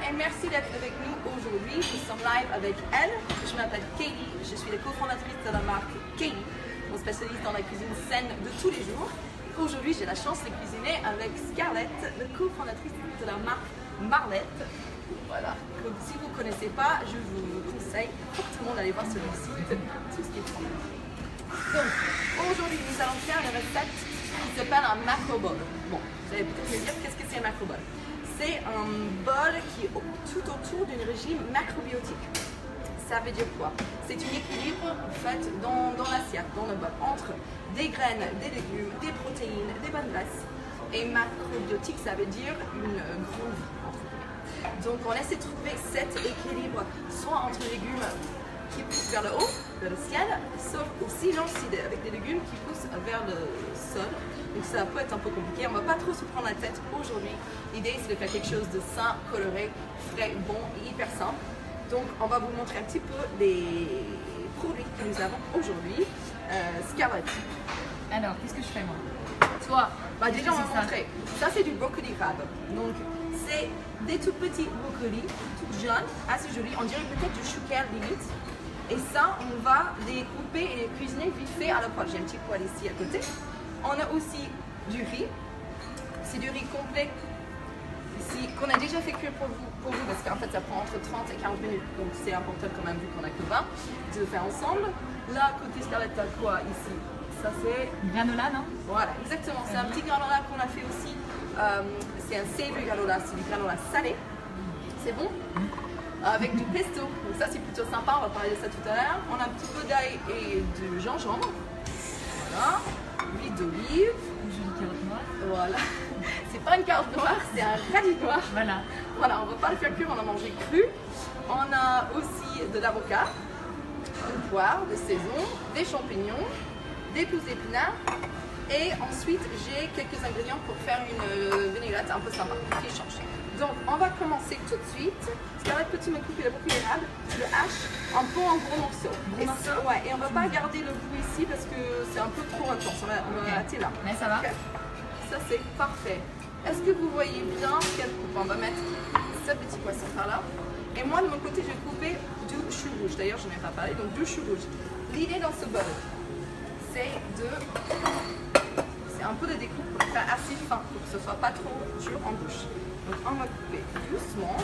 et merci d'être avec nous aujourd'hui. Nous sommes live avec elle. Je m'appelle Katie, je suis la cofondatrice de la marque Katie, mon spécialiste dans la cuisine saine de tous les jours. Aujourd'hui, j'ai la chance de cuisiner avec Scarlett, la cofondatrice de la marque Marlette. Voilà, donc si vous ne connaissez pas, je vous conseille fortement d'aller voir sur le site tout ce qui est fromage. Donc, aujourd'hui, nous allons faire une recette qui s'appelle un macro bowl. Bon, vous allez peut-être me dire qu'est-ce que c'est un macro bowl. C'est un bol qui est tout autour d'un régime macrobiotique. Ça veut dire quoi? C'est un équilibre en fait dans l'assiette, dans le bol, entre des graines, des légumes, des protéines, des bonnes graisses. Et macrobiotique, ça veut dire une grande vie. Donc on essaie de trouver cet équilibre, soit entre légumes qui poussent vers le haut, vers le ciel, sauf aussi avec des légumes qui poussent vers le sol. Donc ça peut être un peu compliqué, on ne va pas trop se prendre la tête aujourd'hui. L'idée c'est de faire quelque chose de sain, coloré, frais, bon et hyper simple. Donc on va vous montrer un petit peu les produits que nous avons aujourd'hui. Scarlett. Alors, qu'est-ce que je fais moi? Toi, déjà on va montrer. Ça c'est du brocoli crabe. Donc c'est des tout petits brocolis, tout jaunes, assez jolis. On dirait peut-être du chou-cœur limite. Et ça, on va les couper et les cuisiner vite fait à la poêle. J'ai un petit poêle ici à côté. On a aussi du riz. C'est du riz complet ici qu'on a déjà fait cuire pour vous parce qu'en fait ça prend entre 30 et 40 minutes. Donc c'est important quand même vu qu'on a que 20 de le faire ensemble. Là, côté Scarlett, t'as quoi ici? Ça c'est... Granola, non? Voilà, exactement. C'est un petit granola qu'on a fait aussi. C'est un savory granola, c'est du granola salé. C'est bon? Avec du pesto. Donc ça c'est plutôt sympa, on va parler de ça tout à l'heure. On a un petit peu d'ail et de gingembre. Voilà. L'huile d'olive. Une jolie carotte noire. Voilà. C'est pas une carotte noire, c'est un radis noir. Voilà. Voilà, on va pas le faire cuire, on l'a mangé cru. On a aussi de l'avocat, une poire de saison, des champignons, des pousses d'épinards. Et ensuite, j'ai quelques ingrédients pour faire une vinaigrette un peu sympa qui change. Donc, on va commencer tout de suite. Scarlett, peux-tu me couper le brocoli érable, le hache, un peu en gros morceaux. Ouais, et on va pas garder le bout ici parce que c'est un peu trop intense. On va arrêter là. Mais ça va. Okay. Ça, c'est parfait. Est-ce que vous voyez bien quelle coupe? On va mettre ce petit poisson par là. Et moi, de mon côté, je vais couper du chou rouge. D'ailleurs, je n'en ai pas parlé, donc du chou rouge. L'idée dans ce bol, c'est un peu de découpe pour le faire assez fin, pour que ce ne soit pas trop dur en bouche. Donc on va couper doucement.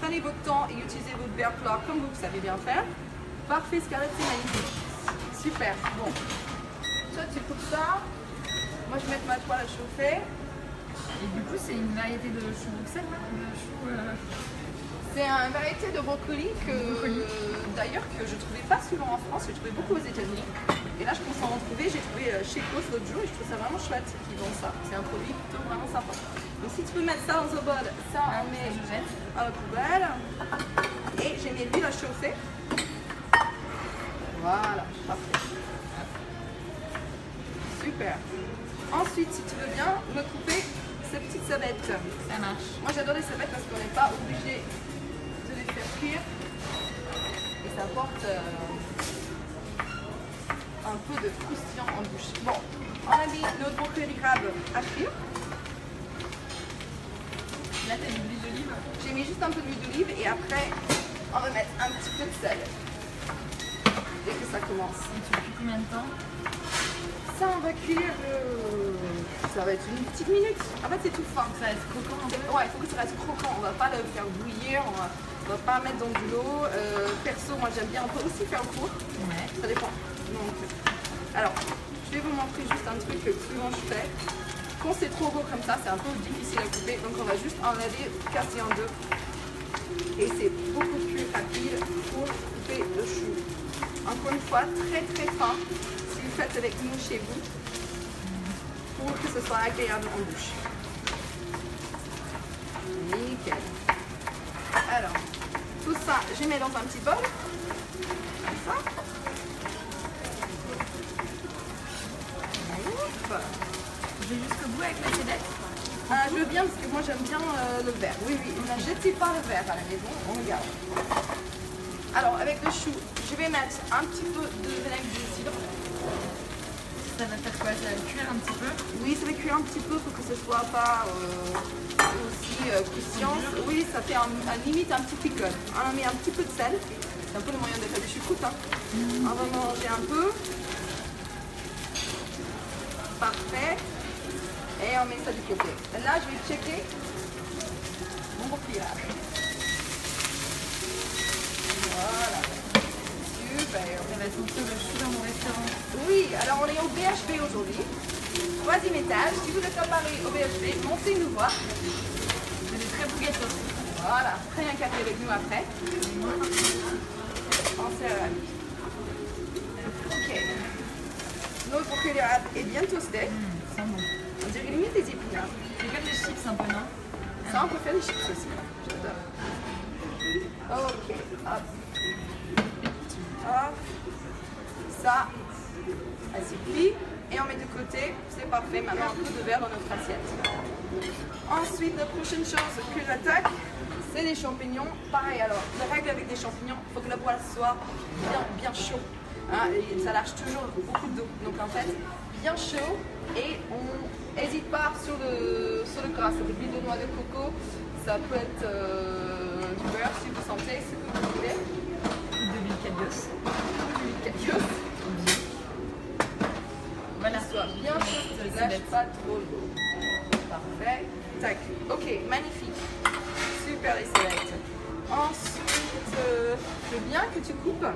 Prenez votre temps et utilisez votre beurre plat comme vous savez bien faire. Parfait, Scarlett, c'est magnifique. Super. Bon. Toi, tu coupes ça. Moi, je vais mettre ma toile à chauffer. Et du coup, c'est une variété de chou Bruxelles, de chou... C'est une variété de brocoli d'ailleurs que je ne trouvais pas souvent en France, je trouvais beaucoup aux États-Unis. Et là, je pense en retrouver. J'ai trouvé chez Cos l'autre jour et je trouve ça vraiment chouette qu'ils vendent ça. C'est un produit plutôt vraiment sympa. Donc, si tu peux mettre ça dans un bol, ça on met à la poubelle. Et j'ai mis l'huile à chauffer. Voilà, parfait. Super. Ensuite, si tu veux bien, me couper ces petites sabettes. Ça marche. Moi, j'adore les sabettes parce qu'on n'est pas obligé de les faire cuire. Et ça apporte un peu de croustillant en bouche. Bon, on a mis notre brocoli crabe à cuire. Là, tu as mis de l'huile d'olive. J'ai mis juste un peu d'huile d'olive et après, on va mettre un petit peu de sel. Dès que ça commence. Et tu cuis combien de temps? Ça, on va cuire. Ça va être une petite minute. En fait, c'est tout fin. Ça reste croquant. Ouais, il faut que ça reste croquant. On va pas le faire bouillir. On va pas mettre dans de l'eau. Perso, moi j'aime bien. On peut aussi faire au four. Ouais. Ça dépend. Donc, alors, je vais vous montrer juste un truc que souvent je fais. Quand c'est trop gros comme ça, c'est un peu difficile à couper. Donc, on va juste enlever, casser en deux. Et c'est beaucoup plus rapide pour couper le chou. Encore une fois, très très fin. Si vous faites avec nous chez vous, pour que ce soit agréable en bouche. Nickel. Alors, tout ça, je mets dans un petit bol. Comme ça. Hop. Je vais jusqu'au bout avec la cédette. Je veux bien parce que moi j'aime bien le verre. Oui, oui, ne jetez pas le verre à la maison, on le garde. Alors, avec le chou, je vais mettre un petit peu de vinaigre de cidre. Ça va faire quoi? Ça va cuire un petit peu? Oui, ça va cuire un petit peu pour que ce soit pas aussi croustillant. Oui, ça fait limite un petit pickle. On met un petit peu de sel. C'est un peu le moyen de faire du choucroute. Hein. On va manger un peu. Parfait. Et on met ça du côté. Et là, je vais checker mon coquillage. Voilà. Super. Ça va sentir le chou dans mon restaurant. Oui, alors on est au BHB aujourd'hui. 3e étage. Si vous êtes à Paris au BHB, montez nous voir. C'est des très beaux gâteaux. Voilà, prenez un café avec nous après. On s'est ravis. Ok. Notre coquillage est bien toasté. Ça sent bon. On dirait limite des épinards. C'est comme des chips un peu, non? Ça, on peut faire des chips aussi. J'adore. Ok, hop. Hop. Ça, elle s'y plie. Et on met de côté. C'est parfait. Maintenant, un peu de verre dans notre assiette. Ensuite, la prochaine chose que j'attaque, c'est les champignons. Pareil, alors, la règle avec des champignons, il faut que la poêle soit bien chaud. Hein, et ça lâche toujours beaucoup d'eau. Donc en fait, bien chaud. Et on n'hésite pas sur le gras. Ça peut être l'huile de noix de coco. Ça peut être du beurre si vous sentez ce que vous voulez. De l'huile cabios. Voilà. Soit bien chaud, ne lâche pas trop l'eau. Parfait. Tac. Ok, magnifique. Super les célettes. Ensuite, je veux bien que tu coupes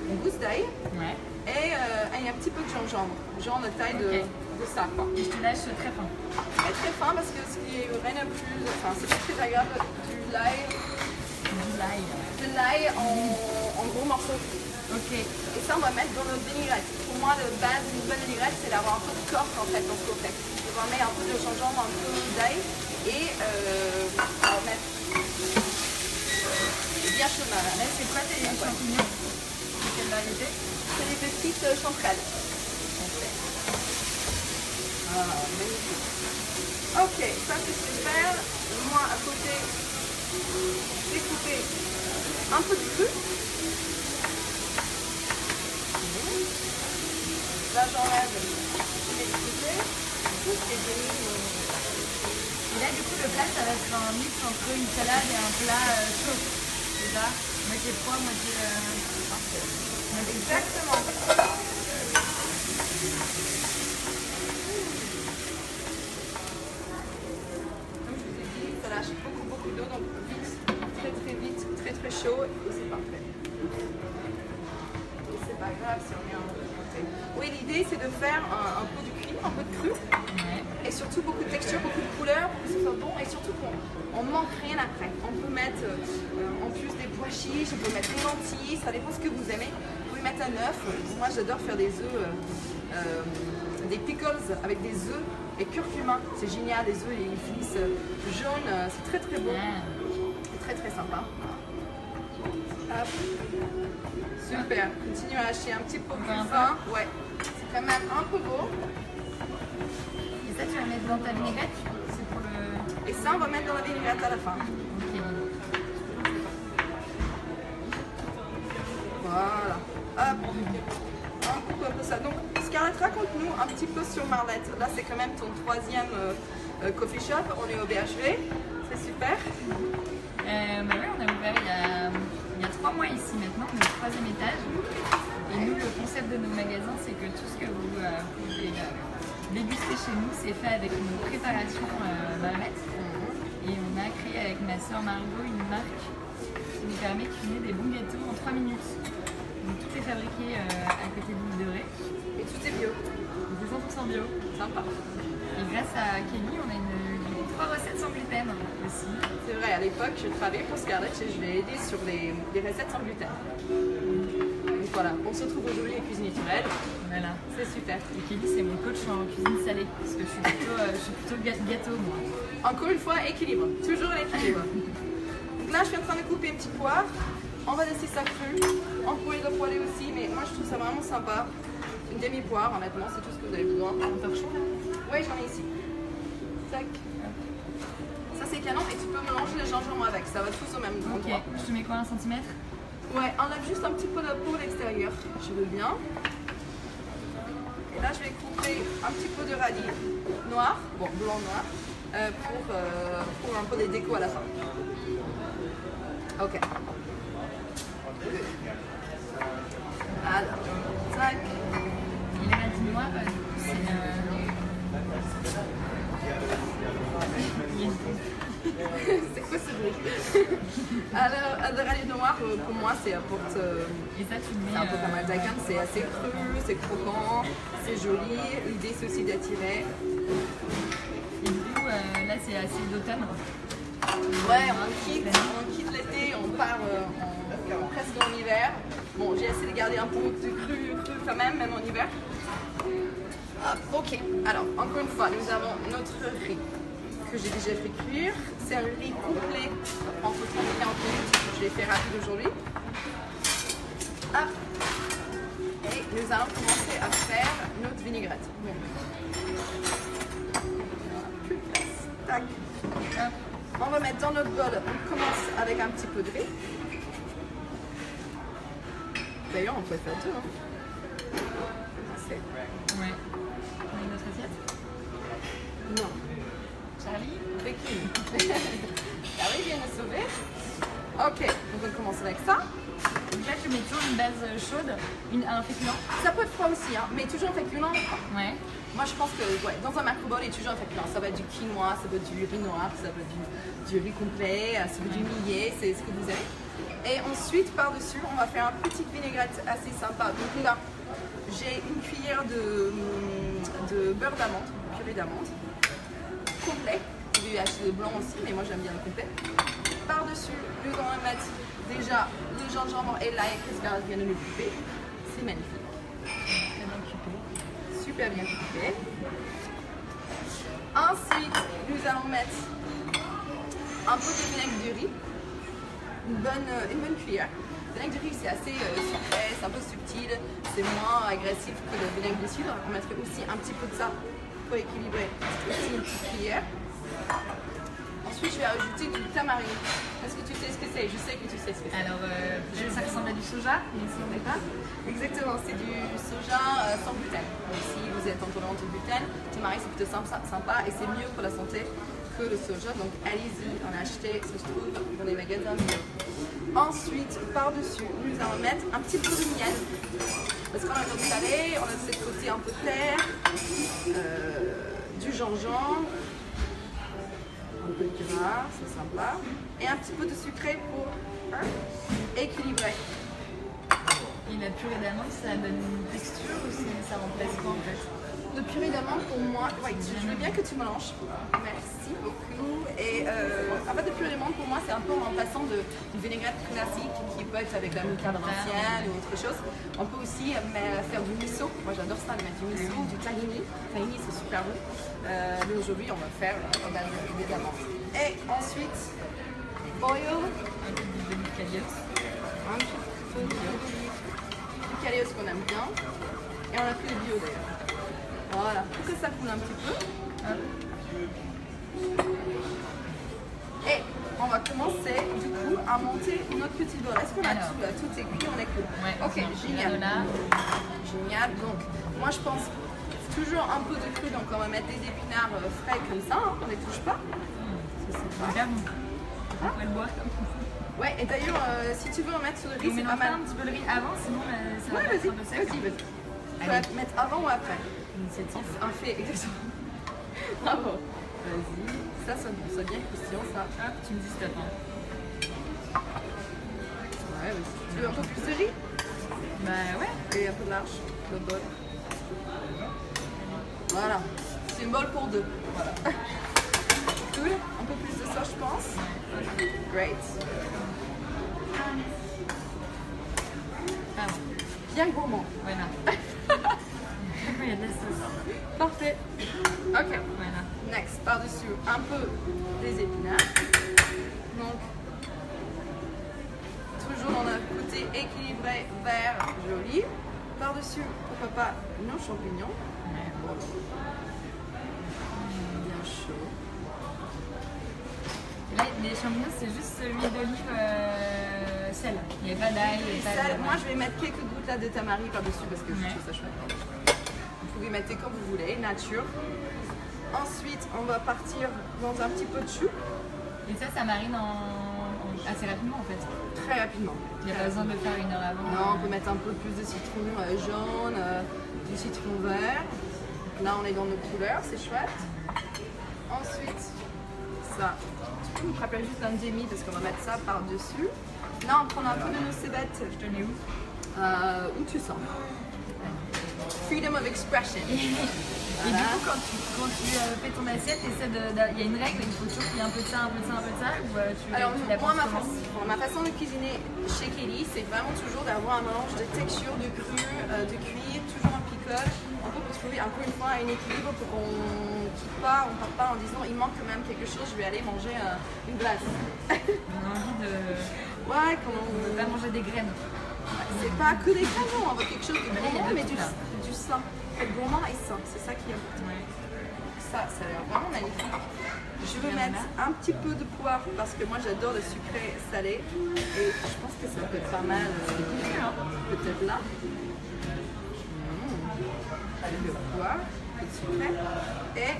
une gousse d'ail Ouais. et un petit peu de gingembre. Genre de taille de ça quoi. Et je te lâche très fin. Très fin parce que ce qui est rien de plus, enfin c'est pas très agréable du l'ail. Du l'ail. De l'ail en gros morceaux. Ok. Et ça on va mettre dans notre vinaigrette. Pour moi le base d'une bonne vinaigrette c'est d'avoir un peu de corps en fait dans ce qu'on fait. On va mettre un peu de gingembre, un peu d'ail et on va mettre bien chaud là. Là, c'est quoi tes champignons? C'est quelle variété? C'est des petites chanterelles. Ah, magnifique. Ok, ça c'est super. Moi à côté, j'ai coupé un peu de cru. Là j'enlève les côtés. Tout ce qui est mis. Et là, du coup, le plat, ça va être un mix entre une salade et un plat chaud. C'est ça? Moitié froid, moitié chaud. Exactement. Comme je vous ai dit, ça lâche beaucoup d'eau, donc vite, très vite, très chaud et c'est parfait. Et c'est pas grave si on met un peu de côté. Oui, l'idée c'est de faire un peu de cuit, un peu de cru. Ouais. Et surtout beaucoup de texture, beaucoup de couleurs pour que ce soit bon et surtout qu'on ne manque rien après. On peut mettre en plus des pois chiches, on peut mettre des lentilles, ça dépend ce que vous aimez. Vous pouvez mettre un œuf. Moi j'adore faire des œufs, des pickles avec des œufs et curcuma. C'est génial, les œufs ils finissent jaunes, c'est très bon. C'est très sympa. Hop. Super, continue à hacher un petit peu plus fin. Ouais, c'est quand même un peu beau. Et ça, tu vas mettre dans ta vinaigrette? C'est pour le... Et ça, on va mettre dans la vinaigrette à la fin. Ok. Voilà. Hop. On coupe un peu ça. Donc, Scarlett, raconte-nous un petit peu sur Marlette. Là, c'est quand même ton 3e coffee shop. On est au BHV. C'est super. Bah ouais, on a ouvert il y a 3 mois ici maintenant, on est au 3e étage. Et nous, le concept de nos magasins, c'est que tout ce que vous pouvez déguster chez nous, c'est fait avec une préparation Marlette. Et on a créé avec ma soeur Margot une marque qui nous permet de cuisiner des bons gâteaux en 3 minutes. Donc tout est fabriqué à côté de l'île de Ré. Et tout est bio. Donc c'est 100% bio. Sympa. Et grâce à Kelly, on a 3 recettes sans gluten aussi. C'est vrai, à l'époque, je travaillais pour Scarlett et je l'ai aidé sur les recettes sans gluten. Donc voilà, on se retrouve aujourd'hui à Cuisine Naturelle. Voilà. C'est super. Et Kelly, c'est mon coach en cuisine salée, parce que je suis plutôt gâteau, moi. Encore une fois, équilibre. Toujours l'équilibre. Donc là, je suis en train de couper un petit poire. On va laisser ça cru. On pourrait le poêler aussi, mais moi, je trouve ça vraiment sympa. Une demi-poire, honnêtement, c'est tout ce que vous avez besoin. Un torchon là? Oui, j'en ai ici. Tac. Ça, c'est canon et tu peux mélanger le gingembre avec. Ça va tous au même endroit. Ok, je te mets quoi, 1 cm? Ouais, enlève juste un petit peu de peau à l'extérieur. Je veux bien. Et là, je vais couper un petit peu de radis noir, bon, blanc noir, pour un peu des décos à la fin. Ok. Alors, tac. Il est noir, c'est c'est quoi ce bruit? Alors, le rallye noir, pour moi, c'est apporte. Et ça, tu le mets. C'est un peu comme un daikon, c'est assez cru, c'est croquant, c'est joli. L'idée, c'est aussi d'attirer. Et du coup, là, c'est assez d'automne. Ouais, on quitte l'été, on part presque en hiver. Bon, j'ai essayé de garder un peu de cru quand même en hiver. Ok, alors encore une fois, nous avons notre riz que j'ai déjà fait cuire. C'est un riz complet entre 30 et 40 minutes. Je l'ai fait rapide aujourd'hui. Hop. Et nous allons commencer à faire notre vinaigrette. Plus de place. Tac. Hop. On va mettre dans notre bol, on commence avec un petit peu de riz. D'ailleurs, on peut faire deux. Hein. Ouais. On a une autre assiette? Non. Charlie? Becky. Charlie vient me sauver. Ok, donc on commence avec ça. Donc là, tu mets toujours une base chaude, un féculent. Ça peut être froid aussi, hein, mais toujours un féculent. Ouais. Moi, je pense que dans un macro-bol, il y a toujours un féculent. Ça va être du quinoa, ça va être du riz noir, ça va être du riz complet, ça va être du millet, c'est ce que vous avez. Et ensuite, par-dessus, on va faire une petite vinaigrette assez sympa. Donc là, j'ai une cuillère de beurre d'amande, purée d'amande, complet. Vous pouvez acheter le blanc aussi, mais moi j'aime bien le complet. Par-dessus, nous allons mettre déjà le gingembre et l'ail que Scarlett vient de nous couper. C'est magnifique. Super bien coupé. Ensuite, nous allons mettre un peu de vinaigre de riz, une bonne cuillère. Le vinaigre de riz, c'est assez sucré, c'est un peu subtil, c'est moins agressif que le vinaigre de cidre. On mettrait aussi un petit peu de ça pour équilibrer. Aussi une petite cuillère. Ensuite, je vais rajouter du tamarin. Est-ce que tu sais ce que c'est? Je sais que tu sais ce que c'est. Alors, ça ressemble à du soja, mais si on n'est pas. Exactement, c'est du soja sans gluten. Donc, si vous êtes intolérant au gluten, le tamarin c'est plutôt sympa et c'est mieux pour la santé que le soja. Donc allez-y, en acheter, ça se trouve dans les magasins bio. Ensuite, par-dessus, nous allons mettre un petit peu de miel. Parce qu'on a un peu de salé, on a ce côté un peu de terre, du gingembre. Un peu de gras, c'est sympa. Et un petit peu de sucré pour équilibrer. Et la purée d'amande, ça donne une texture ou ça remplace quoi en fait? Le purée d'amande pour moi, ouais, je veux bien que tu mélanges. Merci beaucoup. Et en fait, le purée d'amande pour moi, c'est un peu en remplaçant d'une vinaigrette classique qui peut être avec la moutarde ancienne ou autre chose. On peut aussi faire du miso. Moi, j'adore ça, mettre du miso, du tahini. Tahini, c'est super bon. Mais aujourd'hui, on va faire à base d'amandes. Et ensuite, oil. Un peu d'huile calios. Un petit peu d'huile calios qu'on aime bien. Et on a plus de bio d'ailleurs. Voilà, pour que ça coule un petit peu. Et on va commencer du coup à monter notre petite bol. Est-ce qu'on a tout là? Tout est cuit, on est cool. Ouais, ok, génial. Génial. Donc, moi je pense toujours un peu de cru, donc on va mettre des épinards frais comme ça, hein, on ne les touche pas. C'est bien bon. On va le boire comme ça. Ouais, et d'ailleurs, si tu veux en mettre sur le riz, c'est pas mal. un petit peu le riz avant, sinon ça va vas-y, être un peu sec. vas-y. Tu vas mettre avant ou après? Un fait, exactement. Bravo. Vas-y. Ça bien croustillant, ça. Hop, tu me dis stop. Ouais, vas-y. Tu veux un peu plus de riz? Bah ouais. Et un peu de large, le bol. Voilà. C'est une bol pour deux. Voilà. Cool. Un peu plus de ça, je pense. Great. Ah bon. Bien gourmand. Voilà. Il y a de la sauce. Parfait. Ok. Voilà. Next, par-dessus, un peu des épinards. Donc, toujours dans le côté équilibré, vert, joli. Par-dessus, pourquoi pas, nos champignons. Bien chaud. Là, les champignons, c'est juste l'huile d'olive sel. Il n'y a pas d'ail. Moi, je vais mettre quelques gouttes là de tamari par-dessus parce que je trouve ça chouette. Vous pouvez mettre comme vous voulez, nature. Ensuite, on va partir dans un petit peu de chou. Et ça marine assez rapidement en fait. Très rapidement. Il n'y a pas besoin de le faire 1 heure avant. Non, on peut mettre un peu plus de citron jaune, du citron vert. Donc là, on est dans nos couleurs, c'est chouette. Ensuite, ça. Tu peux me rappeler juste un demi parce qu'on va mettre ça par-dessus. Là, on prend un peu de nos cébettes. Je te mets où? Où tu sens. Freedom of expression. Et du coup, quand tu fais ton assiette, il y a une règle, il faut toujours qu'il y ait un peu de ça, un peu de ça, un peu de ça, ou Alors, tu la moi, penses comment? ma façon de cuisiner chez Kelly, c'est vraiment toujours d'avoir un mélange de texture, de cru, de cuir, toujours un picole, un peu pour trouver encore une fois un équilibre pour qu'on ne parte pas en disant il manque quand même quelque chose, je vais aller manger une glace. On a envie de... Ouais, On ne veut pas manger des graines. c'est pas que des graines, on veut quelque chose de Mais là, il y a gourmand, de mais tout, là. du sain. Gourmand et sain, c'est ça qui est important. Ouais. Ça a l'air vraiment magnifique. Je veux mettre un petit peu de poivre parce que moi j'adore le sucré salé et je pense que ça peut être pas mal peut-être là. Le poivre, le sucré et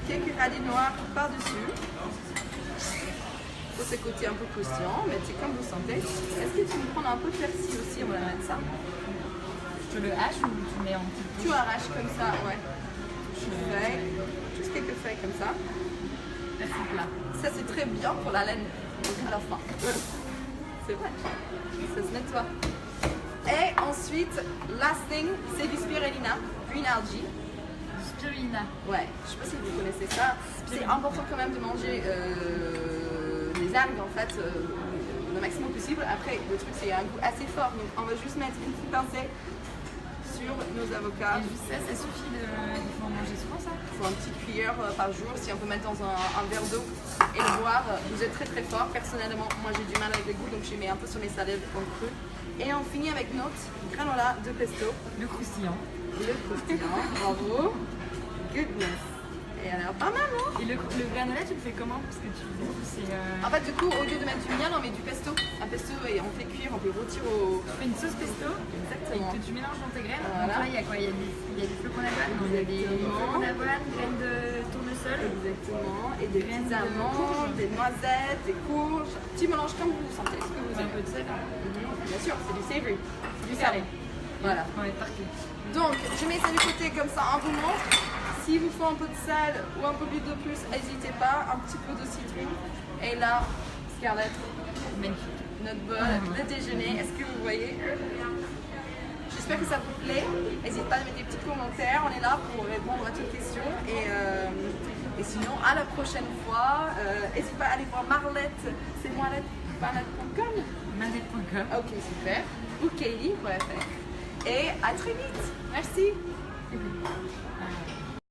quelques radis noirs par-dessus. Pour ce côté un peu croustillant, mais c'est comme vous sentez. Est-ce que tu veux prendre un peu de persil aussi? On va mettre ça. Tu le haches ou tu mets en petite touche? Tu arraches comme ça, ouais. Juste quelques feuilles comme ça. Persil plat. Ça c'est très bien pour la laine à la fin. C'est vrai. Ça se nettoie. Et ensuite, last thing, c'est du spirulina, green algae. Spirulina. Ouais, je sais pas si vous connaissez ça. C'est important quand même de manger des algues en fait le maximum possible. Après, le truc c'est un goût assez fort, donc on va juste mettre une petite pincée sur nos avocats. Et juste ça suffit de... Il faut en manger souvent ça? Il faut un petit cuillère par jour, si on peut mettre dans un verre d'eau et le boire. Vous êtes très très fort. Personnellement, moi j'ai du mal avec le goût, donc je mets un peu sur mes salades en cru. Et on finit avec notre granola de pesto. Le croustillant. Le croustillant, bravo. Goodness. Et elle a l'air pas mal, non? Et le granola, tu le fais comment? Parce que tu c'est... En fait, du coup, au lieu de mettre du miel, on met du pesto. Un pesto, et on fait cuire, on peut rôtir au... Tu fais une sauce pesto Exactement. et que tu mélanges dans tes graines. Voilà. Donc là, il y a quoi? Il y a des flocons d'avoine, il y a des flocons d'avoine, graines de tournesol. Exactement. Et des Graines petites de amandes, courge. des noisettes, des courges. Petit mélange comme vous sentez. Ce que vous Un aimez. peu de sel. Bien sûr, c'est du savory. C'est du salé. Voilà. Ouais, parfait. Donc, je mets ça du côté comme ça un peu moins. S'il vous faut un peu de sel ou un peu de plus, n'hésitez pas. Un petit peu de citron. Et là, Scarlett, Magnifique. notre bol de déjeuner. Est-ce que vous voyez? J'espère que ça vous plaît. N'hésitez pas à mettre des petits commentaires. On est là pour répondre à toutes questions. Et sinon, à la prochaine fois. N'hésitez pas à aller voir Marlette. C'est marlette.com. Marlette.com. Ok, super. Ou Kelly.fr. Et à très vite. Merci.